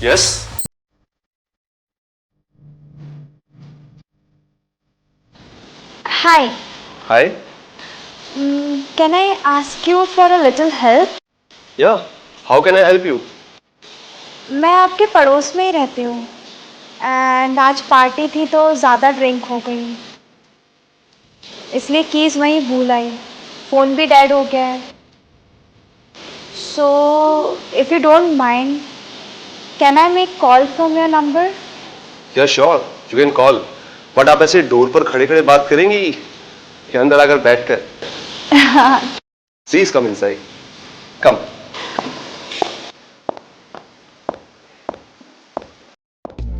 Yes. Hi. Hi. Can I ask you for a little help? या, how can I help you? मैं आपके पड़ोस में ही रहती हूँ एंड आज पार्टी थी तो ज़्यादा ड्रिंक हो गई, इसलिए कीज़ वहीं भूल आई। फ़ोन भी डेड हो गया है। So if you don't mind, can I make call from your number? Yeah sure, you can call. But आप ऐसे डोर पर खड़े खड़े बात करेंगी या अंदर आकर बैठकर? Please come inside. कम।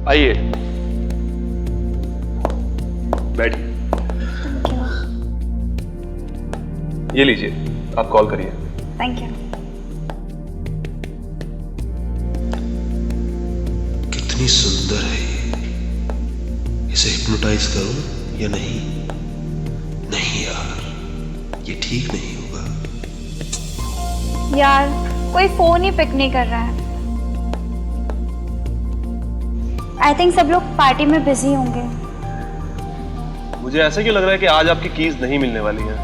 आइए, बैठिए। ये लीजिए, आप कॉल करिए। Thank you. कितनी सुंदर है ये। इसे हिप्नोटाइज करूं या नहीं? नहीं यार, ये ठीक नहीं होगा। यार कोई फ़ोन ही पिक नहीं कर रहा है। आई थिंक सब लोग पार्टी में बिजी होंगे। मुझे ऐसा क्यों लग रहा है कि आज आपकी कीज नहीं मिलने वाली है?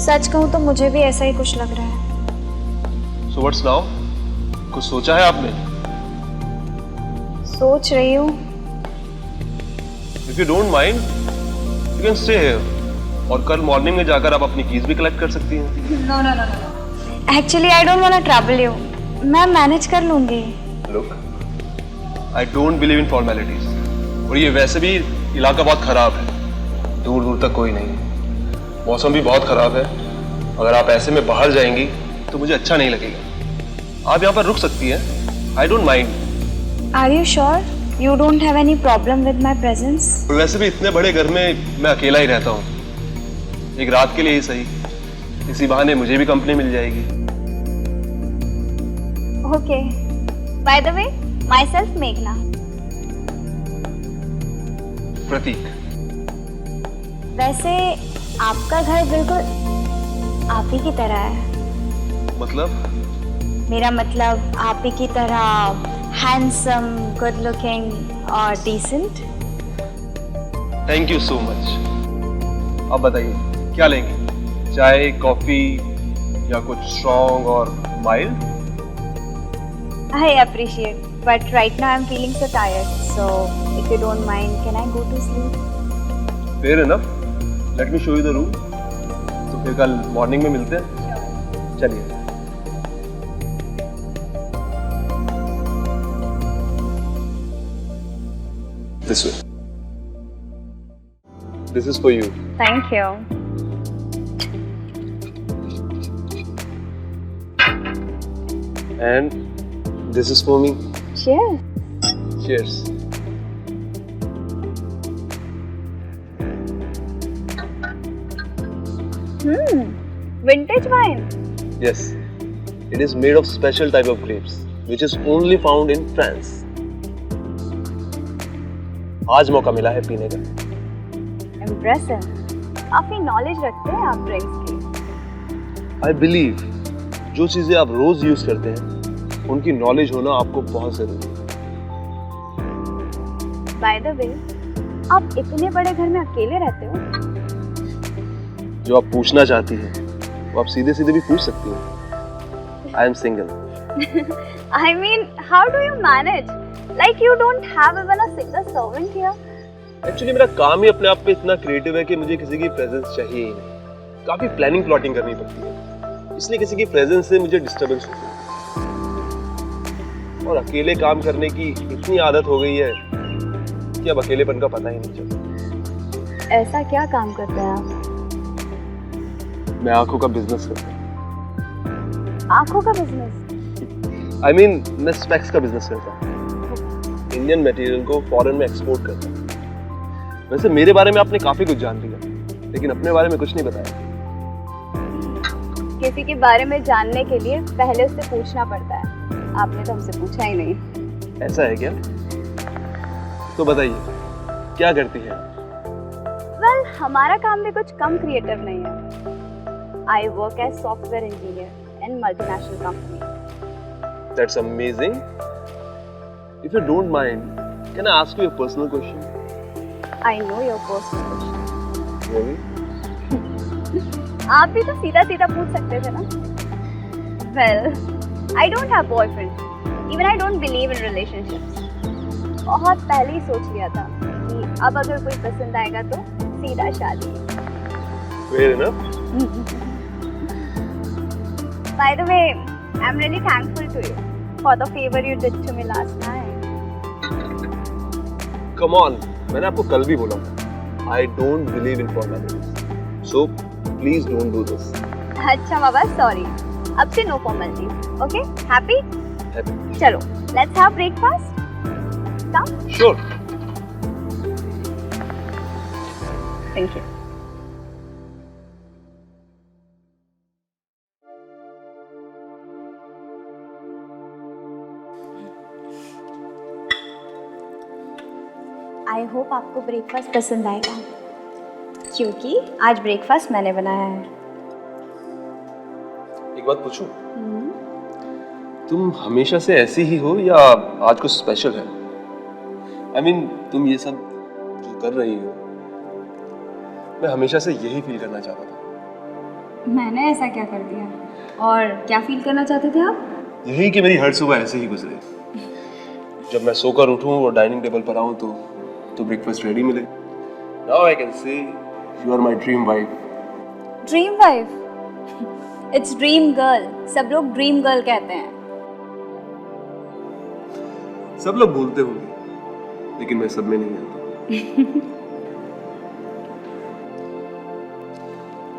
सच कहूँ तो मुझे भी ऐसा ही कुछ लग रहा है। So what's now? कुछ सोचा है आपने? सोच रही हूँ। If you don't mind, you can stay here और कल मॉर्निंग में जाकर आप अपनी कीज भी कलेक्ट कर सकती हैं। No no no no, actually I don't want to trouble you. मैं मैनेज कर लूंगी। Look, I don't believe in formalities. और ये वैसे भी इलाका बहुत खराब है, दूर दूर तक कोई नहीं है। मौसम भी बहुत खराब है। अगर आप ऐसे में बाहर जाएंगी तो मुझे अच्छा नहीं लगेगा। आप यहाँ पर रुक सकती हैं, I don't mind. Are you sure you don't have any problem with my presence? वैसे भी इतने बड़े घर में मैं अकेला ही रहता हूँ। एक रात के लिए ही सही, इसी बहाने मुझे भी कंपनी मिल जाएगी। Okay, by the way, my self मेघना। प्रतीक। वैसे आपका घर बिल्कुल आप ही की तरह है। मतलब? मेरा मतलब आप ही की तरह हैंडसम, गुड लुकिंग और decent. Thank you so much. अब बताइए क्या लेंगे? चाय, कॉफी या कुछ स्ट्रॉन्ग और mild? I appreciate, but right now I'm feeling so tired. So, if you don't mind, can I go to sleep? Fair enough. Let me show you the room. तो फिर कल मॉर्निंग में मिलते हैं। चलिए। This way. This is for you. Thank you. And this is for me. Cheers. Cheers. Vintage wine. Yes. It is made of special type of grapes, which is only found in France. आज मौका मिला है पीने का। Impressive. काफी knowledge रखते हैं आप ड्रिंक्स की। I believe जो चीजें आप रोज यूज करते हैं उनकी नॉलेज होना आपको बहुत जरूरी है। By the way, आप इतने बड़े घर में अकेले रहते हो? जो आप पूछना चाहती हैं वो आप सीधे सीधे भी पूछ सकती हैं। I am single. I mean, how do you manage? Like you don't have even a single servant here? Actually मेरा काम ही अपने आप में इतना क्रिएटिव है कि मुझे किसी की प्रेजेंस चाहिए ही नहीं। काफी प्लानिंग प्लॉटिंग करनी पड़ती है, इसलिए किसी की प्रेजेंस से मुझे डिस्टर्बेंस होती है। और अकेले काम करने की इतनी आदत हो गई है कि अब अकेलेपन का पता ही नहीं चलता। ऐसा क्या काम करते हैं आप? मैं आंखों का बिजनेस करता हूँ। आंखों का बिजनेस? I mean, मैं स्पेक्स का बिजनेस करता हूँ। इंडियन मटेरियल को फॉरेन में एक्सपोर्ट करता हूँ। वैसे मेरे बारे में आपने काफी कुछ जान लिया, लेकिन अपने बारे में कुछ नहीं बताया। किसी के बारे में जानने के लिए पहले उससे पूछना पड़ता है। आपने तो हमसे पूछा ही नहीं। ऐसा है क्या? तो बताइए क्या करती है? वेल, हमारा काम भी कुछ कम क्रिएटिव नहीं है। I work as software engineer in multinational company. That's amazing. If you don't mind, can I ask you a personal question? I know your personal question. Really? आप भी तो सीधा सीधा पूछ सकते थे ना. Well, I don't have boyfriend. Even I don't believe in relationships. बहुत पहले ही सोच लिया था कि अब अगर कोई पसंद आएगा तो सीधा शादी. Fair enough. By the way, I'm really thankful to you for the favor you did to me last night. Come on, मैंने आपको कल भी बोला था. I don't believe in formalities. So please don't do this. अच्छा बाबा, sorry. अब से no formalities. Okay? Happy? Happy. चलो, let's have breakfast. Come. Sure. Thank you. I hope आपको ब्रेकफास्ट पसंद आएगा क्योंकि आज ब्रेकफास्ट मैंने बनाया है. एक बात पूछूं? तुम हमेशा से ऐसी ही हो या आज कुछ स्पेशल है? I mean, तुम ये सब जो कर रही हो, मैं हमेशा से यही फील करना चाहता था. मैंने ऐसा क्या कर दिया और क्या फील करना चाहते थे आप? यही कि मेरी हर सुबह ऐसे ही गुजरे. जब मैं सोकर उठूं और डाइनिंग टेबल पर आऊं तो ब्रेकफास्ट रेडी मिले. Now I can say you are my dream wife. Dream wife? It's dream girl. सब लोग ड्रीम गर्ल कहते हैं. सब लोग बोलते होंगे, लेकिन मैं सब में नहीं आता.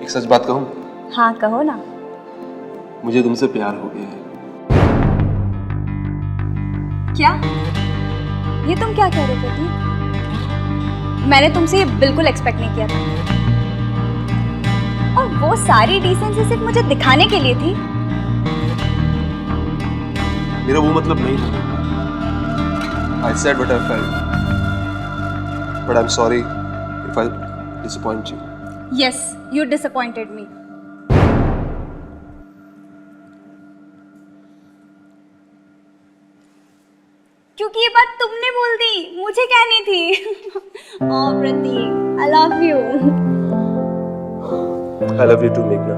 एक सच बात कहूं? हाँ कहो ना. मुझे तुमसे प्यार हो गया है. क्या? ये तुम क्या कह रहे थे? मैंने तुमसे ये बिल्कुल एक्सपेक्ट नहीं किया था. और वो सारी डिसेंसी सिर्फ मुझे दिखाने के लिए थी. मेरा वो मतलब नहीं था. I said what I felt, but I'm sorry if I disappoint you. Yes, you disappointed me. क्योंकि ये बात तुमने बोल दी, मुझे कहनी थी. Oh, Prateek, I love you. I love you too, Meghna.